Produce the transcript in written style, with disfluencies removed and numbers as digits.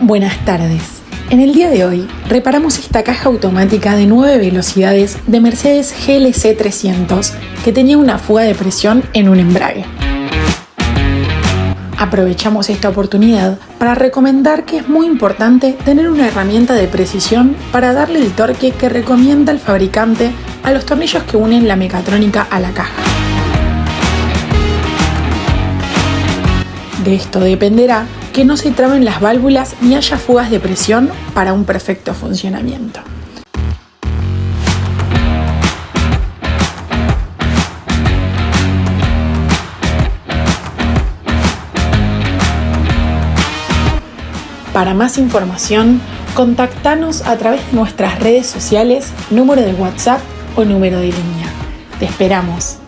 Buenas tardes. En el día de hoy reparamos esta caja automática de 9 velocidades de Mercedes GLC 300 que tenía una fuga de presión en un embrague. Aprovechamos esta oportunidad para recomendar que es muy importante tener una herramienta de precisión para darle el torque que recomienda el fabricante a los tornillos que unen la mecatrónica a la caja. De esto dependerá que no se traben las válvulas ni haya fugas de presión para un perfecto funcionamiento. Para más información, contactanos a través de nuestras redes sociales, número de WhatsApp o número de línea. Te esperamos.